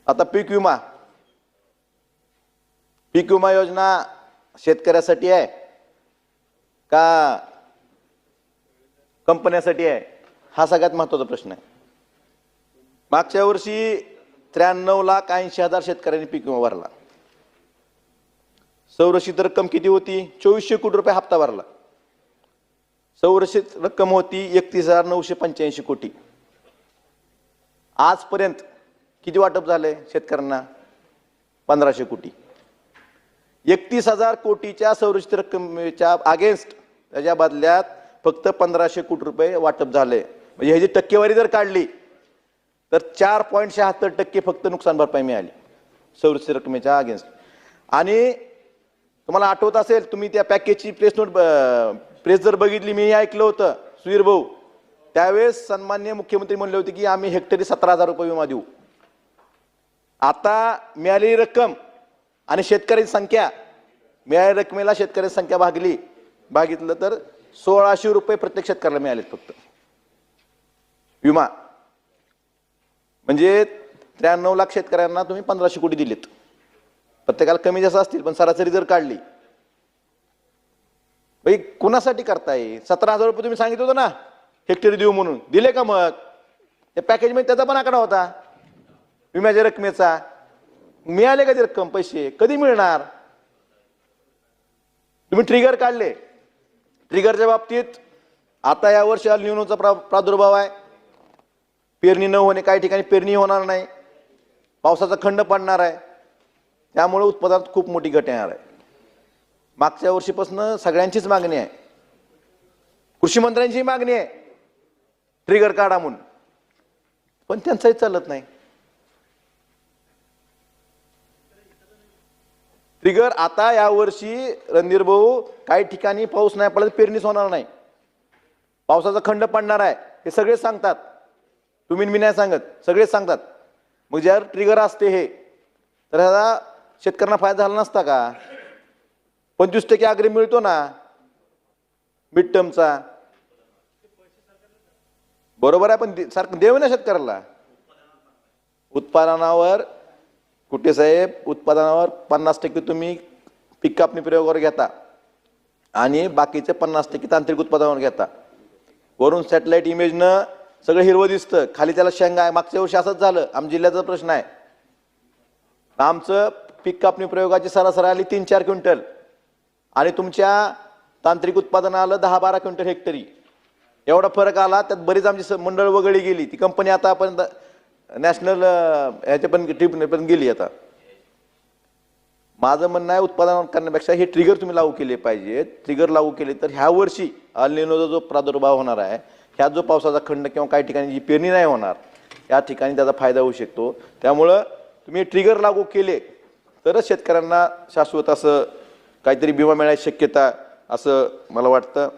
आता पीक विमा योजना शेतकऱ्यासाठी आहे का कंपन्यासाठी आहे, हा सगळ्यात महत्त्वाचा प्रश्न आहे। मागच्या वर्षी 93,80,000 शेतकऱ्यांनी पीक विमा भरला। संरक्षित रक्कम किती होती? 2400 कोटी रुपये हप्ता भरला। संरक्षित रक्कम होती 31,985 कोटी। आजपर्यंत किती वाटप झाले शेतकऱ्यांना? 1500 कोटी। 31,000 कोटीच्या संरक्षित रक्कमेच्या अगेन्स्ट त्याच्या बदल्यात फक्त 1500 कोटी रुपये वाटप झाले। म्हणजे ह्याची टक्केवारी जर काढली तर 4.76% फक्त नुकसान भरपाई मिळाली संरक्षित रकमेच्या अगेन्स्ट। आणि तुम्हाला आठवत असेल, तुम्ही त्या पॅकेजची प्रेस जर बघितली, मी ऐकलं होतं सुधीर भाऊ, त्यावेळेस सन्माननीय मुख्यमंत्री म्हणले होते की आम्ही हेक्टरी 17,000 रुपये विमा देऊ। आता मिळालेली रक्कम आणि शेतकऱ्यांची संख्या, मिळालेल्या रकमेला शेतकऱ्यांची संख्या भागितलं तर 1600 रुपये प्रत्येक शेतकऱ्याला मिळालेत फक्त विमा। म्हणजे 93 लाख शेतकऱ्यांना तुम्ही 1500 कोटी दिलेत। प्रत्येकाला कमी जास्त असतील, पण सरासरी जर काढली, भाई कुणासाठी करताय? 17,000 रुपये तुम्ही सांगितलं होतं ना हेक्टरी देऊ म्हणून, दिले का? मग त्या पॅकेजमध्ये त्याचा पण आकडा होता विम्याच्या रकमेचा। मिळाले का ती रक्कम? पैसे कधी मिळणार? तुम्ही ट्रिगर काढले। ट्रिगरच्या बाबतीत आता या वर्षी अल निनोचा प्रादुर्भाव आहे, पेरणी न होणे, काही ठिकाणी पेरणी होणार नाही, पावसाचा खंड पडणार आहे, त्यामुळे उत्पादनात खूप मोठी घट येणार आहे। मागच्या वर्षीपासून सगळ्यांचीच मागणी आहे, कृषी मंत्र्यांची मागणी आहे ट्रिगर काढा म्हणून, पण त्यांचंही चालत नाही। ट्रिगर आता या वर्षी रणधीर भाऊ, काही ठिकाणी पाऊस नाही पडला, पेरणीच होणार नाही, पावसाचा खंड पडणार आहे, हे सगळे सांगतात, तुम्ही मी नाही सांगत, सगळेच सांगतात। मग जर ट्रिगर असते हे, तर ह्याचा शेतकऱ्यांना फायदा झाला नसता का? 25% अग्रिम मिळतो ना मिड टर्मचा, बरोबर आहे, पण सारखं देऊ ना शेतकऱ्याला। उत्पादनावर कुठे साहेब, उत्पादनावर 50% तुम्ही पीक कापणी प्रयोगावर घेता आणि बाकीचे 50% तांत्रिक उत्पादनावर घेता। वरून सॅटेलाइट इमेजनं सगळं हिरवं दिसतं, खाली त्याला शेंगा आहे। मागच्या वर्षी असंच झालं, आमच्या जिल्ह्याचा प्रश्न आहे। आमचं पीक कापणी प्रयोगाची सरासरी आली 3-4 क्विंटल आणि तुमच्या तांत्रिक उत्पादन आलं 10-12 क्विंटल हेक्टरी। एवढा फरक आला, त्यात बरीच आमची मंडळ वगळली गेली। ती कंपनी आता आपण नॅशनल ह्याच्या पण ट्रिपने पण गेली। आता माझं म्हणणं आहे, उत्पादन करण्यापेक्षा हे ट्रिगर तुम्ही लागू केले पाहिजे। ट्रिगर लागू केले तर ह्या वर्षी अल निनोचा जो प्रादुर्भाव होणार आहे, ह्या जो पावसाचा खंड किंवा काही ठिकाणी जी पेरणी नाही होणार, या ठिकाणी त्याचा फायदा होऊ शकतो। त्यामुळं तुम्ही ट्रिगर लागू केले तरच शेतकऱ्यांना शाश्वत असं काहीतरी विमा मिळायची शक्यता, असं मला वाटतं।